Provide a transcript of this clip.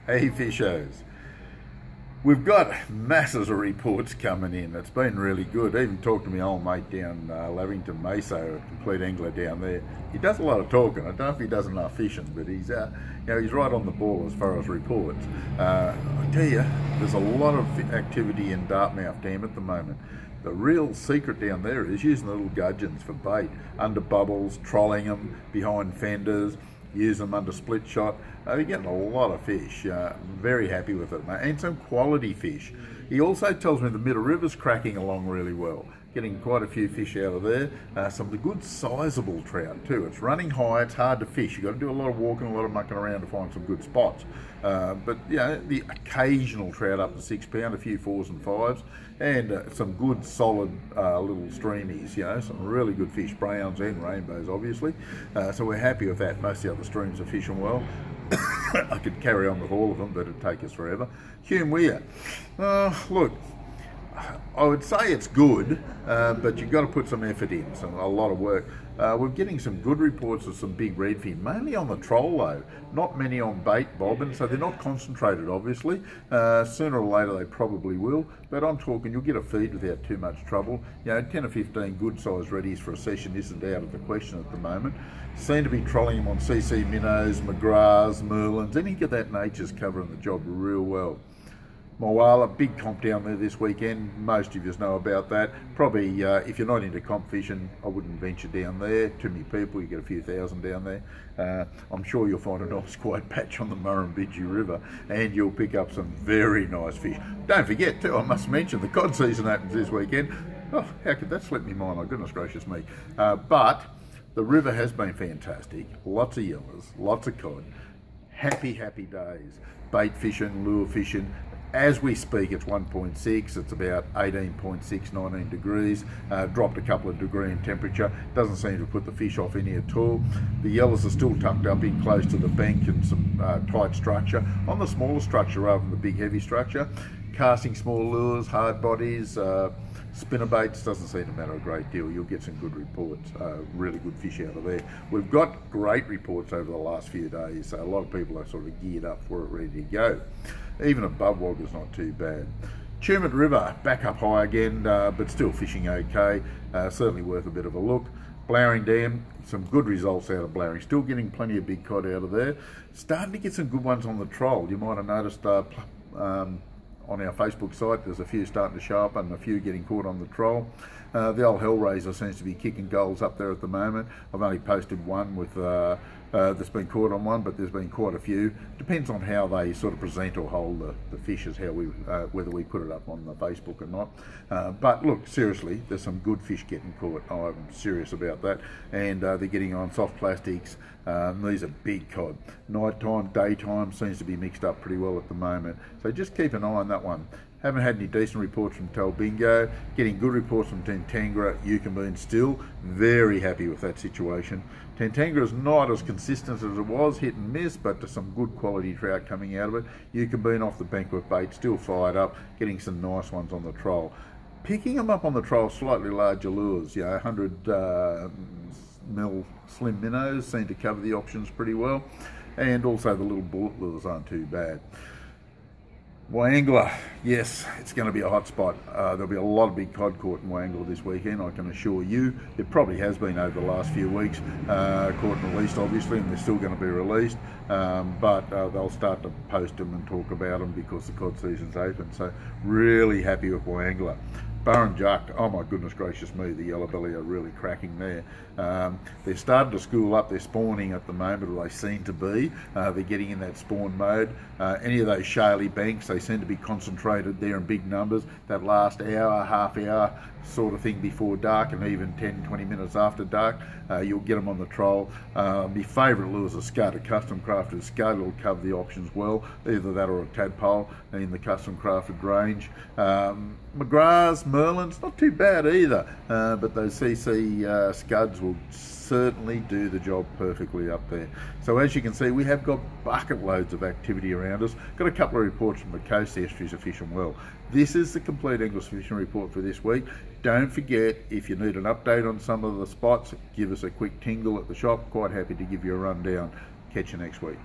Hey fishers, we've got masses of reports coming in. It's been really good. I even talked to my old mate down Lavington Mesa, a Compleat Angler down there. He does a lot of talking. I don't know if he does enough fishing, but he's he's right on the ball as far as reports. I tell you, there's a lot of activity in Dartmouth Dam at the moment. The real secret down there is using the little gudgeons for bait, under bubbles, trolling them behind fenders, use them under split shot. You're getting a lot of fish. Very happy with it, mate. And some quality fish. He also tells me the Middle River's cracking along really well. Getting quite a few fish out of there. Some of the good sizable trout too. It's running high, it's hard to fish. You've got to do a lot of walking, a lot of mucking around to find some good spots. But you know, the occasional trout up to 6 pound, a few 4s and 5s, and some good solid little streamies, you know, some really good fish, browns and rainbows obviously. So we're happy with that. Most of the other streams are fishing well. I could carry on with all of them, but it'd take us forever. Hume Weir. Look, I would say it's good, but you've got to put some effort in, a lot of work. We're getting some good reports of some big redfin, mainly on the troll though, not many on bait bobbin, so they're not concentrated obviously. Sooner or later they probably will, but I'm talking you'll get a feed without too much trouble. You know, 10 or 15 good sized reddies for a session isn't out of the question at the moment. Seem to be trolling them on CC minnows, McGraths, merlins, any of that nature's covering the job real well. Moala, big comp down there this weekend. Most of you know about that. Probably, if you're not into comp fishing, I wouldn't venture down there. Too many people, you get a few thousand down there. I'm sure you'll find a nice quiet patch on the Murrumbidgee River, and you'll pick up some very nice fish. Don't forget too, I must mention, the cod season opens this weekend. Oh, how could that slip me mind? My goodness gracious me. But the river has been fantastic. Lots of yellers, lots of cod. Happy days. Bait fishing, lure fishing. As we speak, it's 1.6, it's about 18.6, 19 degrees, dropped a couple of degrees in temperature, doesn't seem to put the fish off any at all. The yellers are still tucked up in close to the bank and some tight structure, on the smaller structure rather than the big heavy structure. Casting small lures, hard bodies, spinner baits, doesn't seem to matter a great deal. You'll get some good reports, really good fish out of there. We've got great reports over the last few days, so a lot of people are sort of geared up for it, ready to go. Even above Wagga's not too bad. Compleat River, back up high again, but still fishing okay. Certainly worth a bit of a look. Blowering Dam, some good results out of Blowering. Still getting plenty of big cod out of there. Starting to get some good ones on the troll. You might have noticed on our Facebook site, there's a few starting to show up and a few getting caught on the troll. The old Hellraiser seems to be kicking goals up there at the moment. I've only posted one with that's been caught on one, but there's been quite a few. Depends on how they sort of present or hold the fish, as how we whether we put it up on the Facebook or not. But look, seriously, there's some good fish getting caught. I'm serious about that, and they're getting on soft plastics. These are big cod. Nighttime, daytime seems to be mixed up pretty well at the moment. So just keep an eye on that one. Haven't had any decent reports from Talbingo. Getting good reports from Tentangra, Yukonbeen still. Very happy with that situation. Tentangra is not as consistent as it was, hit and miss, but there's some good quality trout coming out of it. Yukonbeen off the bank with bait, still fired up, getting some nice ones on the troll. Picking them up on the troll, slightly larger lures, you know, 100 mil slim minnows seem to cover the options pretty well. And also the little bullet lures aren't too bad. Wangler, yes, it's going to be a hot spot. There'll be a lot of big cod caught in Wangler this weekend, I can assure you. It probably has been over the last few weeks, caught and released obviously, and they're still going to be released, but they'll start to post them and talk about them because the cod season's open, so really happy with Wangler. Burrinjuck, oh my goodness gracious me, the yellow belly are really cracking there. They're starting to school up, they're spawning at the moment, or they seem to be. They're getting in that spawn mode. Any of those shaly banks, they seem to be concentrated there in big numbers. That last hour, half hour sort of thing before dark, and even 10, 20 minutes after dark, you'll get them on the troll. My favourite lure is a scud, a custom crafted scud. It'll cover the options well, either that or a tadpole in the custom crafted range. McGraths, merlins, not too bad either, but those CC scuds will certainly do the job perfectly up there. So as you can see, we have got bucket loads of activity around us. Got a couple of reports from the coast, the estuaries are fishing well. This is the Compleat Angler Fishing Report for this week. Don't forget, if you need an update on some of the spots, give us a quick tingle at the shop. Quite happy to give you a rundown. Catch you next week.